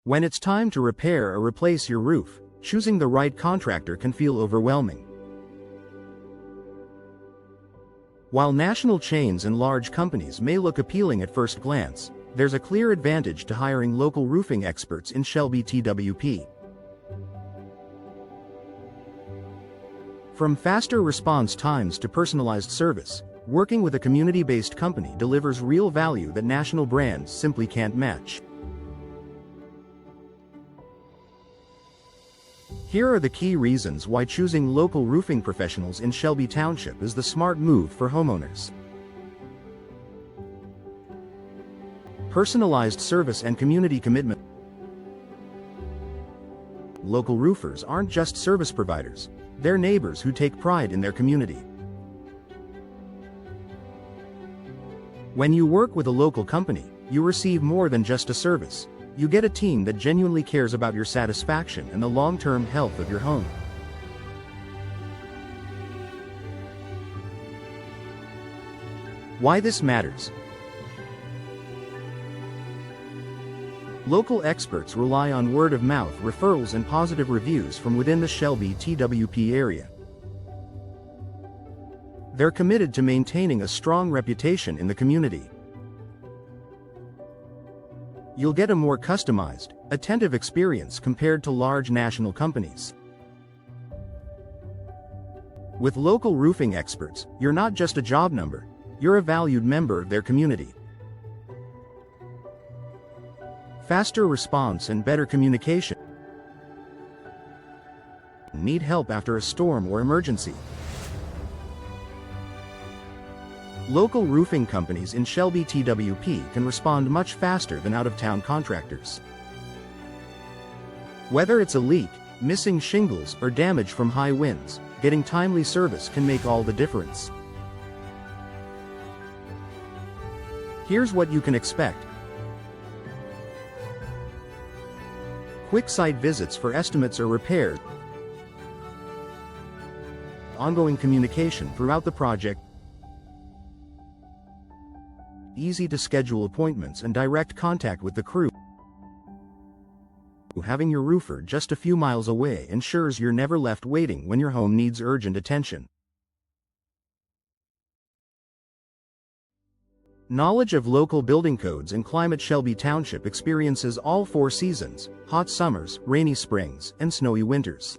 When it's time to repair or replace your roof, choosing the right contractor can feel overwhelming. While national chains and large companies may look appealing at first glance, there's a clear advantage to hiring local roofing experts in Shelby Twp. From faster response times to personalized service, working with a community-based company delivers real value that national brands simply can't match. Here are the key reasons why choosing local roofing professionals in Shelby Township is the smart move for homeowners. Personalized service and community commitment. Local roofers aren't just service providers, they're neighbors who take pride in their community. When you work with a local company, you receive more than just a service. You get a team that genuinely cares about your satisfaction and the long-term health of your home. Why this matters? Local experts rely on word-of-mouth referrals and positive reviews from within the Shelby Twp area. They're committed to maintaining a strong reputation in the community. You'll get a more customized, attentive experience compared to large national companies. With local roofing experts, you're not just a job number, you're a valued member of their community. Faster response and better communication. Need help after a storm or emergency? Local roofing companies in Shelby Twp can respond much faster than out-of-town contractors. Whether it's a leak, missing shingles, or damage from high winds, getting timely service can make all the difference. Here's what you can expect. Quick site visits for estimates or repairs. Ongoing communication throughout the project. Easy to schedule appointments and direct contact with the crew. Having your roofer just a few miles away ensures you're never left waiting when your home needs urgent attention. Knowledge of local building codes and climate. Shelby Township experiences all 4 seasons: hot summers, rainy springs, and snowy winters.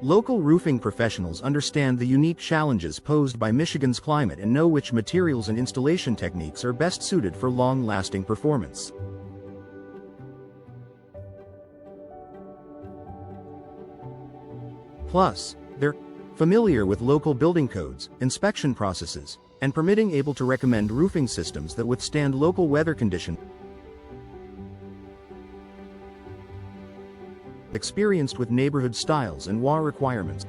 Local roofing professionals understand the unique challenges posed by Michigan's climate and know which materials and installation techniques are best suited for long-lasting performance. Plus, they're familiar with local building codes, inspection processes, and permitting, able to recommend roofing systems that withstand local weather conditions. Experienced with neighborhood styles and WA requirements.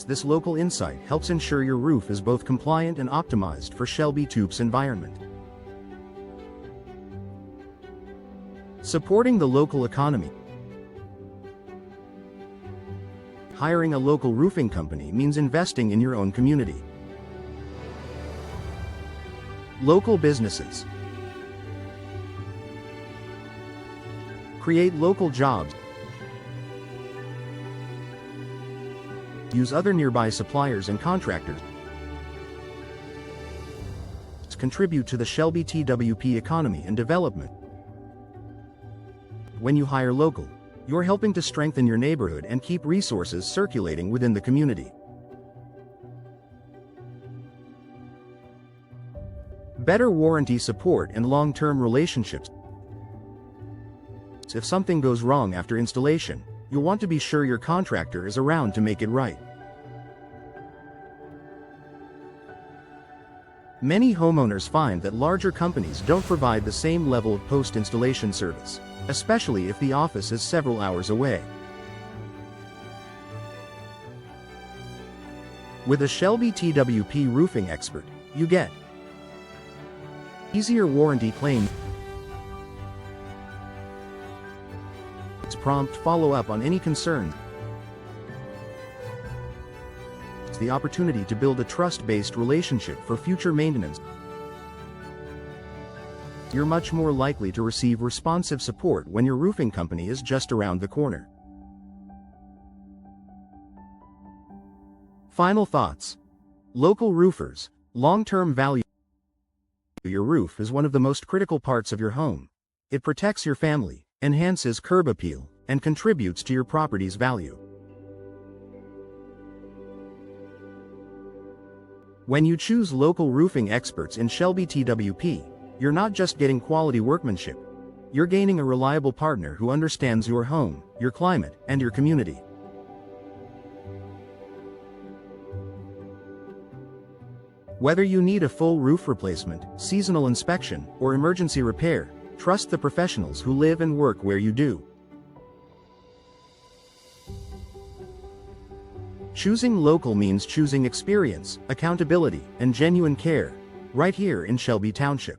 This local insight helps ensure your roof is both compliant and optimized for Shelby Twp's environment. Supporting the local economy. Hiring a local roofing company means investing in your own community. Local businesses. Create local jobs. Use other nearby suppliers and contractors. Contribute to the Shelby Twp economy and development. When you hire local, you're helping to strengthen your neighborhood and keep resources circulating within the community. Better warranty support and long-term relationships. If something goes wrong after installation, you'll want to be sure your contractor is around to make it right. Many homeowners find that larger companies don't provide the same level of post-installation service, especially if the office is several hours away. With a Shelby Twp roofing expert, you get easier warranty claim, prompt follow-up on any concerns, the opportunity to build a trust-based relationship for future maintenance, you're much more likely to receive responsive support when your roofing company is just around the corner. Final thoughts. Local roofers, long-term value. Your roof is one of the most critical parts of your home. It protects your family, enhances curb appeal, and contributes to your property's value. When you choose local roofing experts in Shelby TWP, you're not just getting quality workmanship. You're gaining a reliable partner who understands your home, your climate, and your community. Whether you need a full roof replacement, seasonal inspection, or emergency repair, trust the professionals who live and work where you do. Choosing local means choosing experience, accountability, and genuine care, right here in Shelby Township.